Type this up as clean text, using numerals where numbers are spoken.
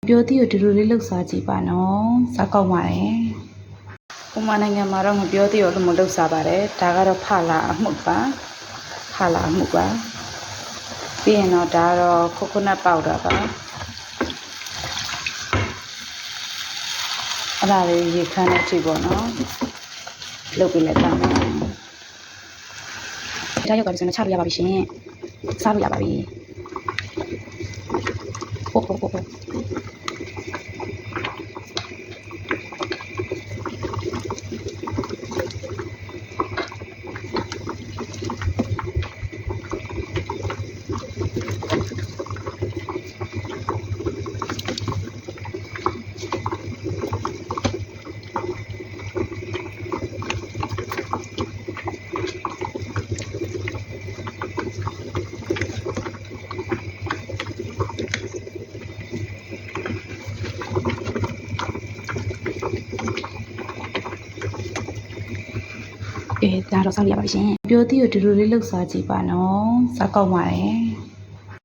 ပြောသေးကိုဒီလိုလေးလှုပ်ရှားကြည့်ပါနော်စားကောက်ပါတယ်ဥမာနိုင်ငံမှာတော့မပြောသေးရောလို့မလှုပ်ရှားပါတယ်ဒါကတော့ဖလာအမှုပါဖလာအမှုပါပြီးရင်တော့ဒါကတော့ကိုကိုနတ်ပေါက်တာပါအဲ့ဒါလေးရေခမ်းတဲ့အထိပေါ့နော်လုပ်ပြီးလိုက်ပါမယ်ဒါရောက်ပါပြီဆိုရင်ချလို့ရပါပြီရှင်စားလို့ရပါပြီဟုတ်ဒါတော့စားလို့ရပါပြီရှင်ပြောသေးကိုဒီလိုလေးလှုပ်ရှားကြည့်ပါနော်စားကောက်ပါတယ်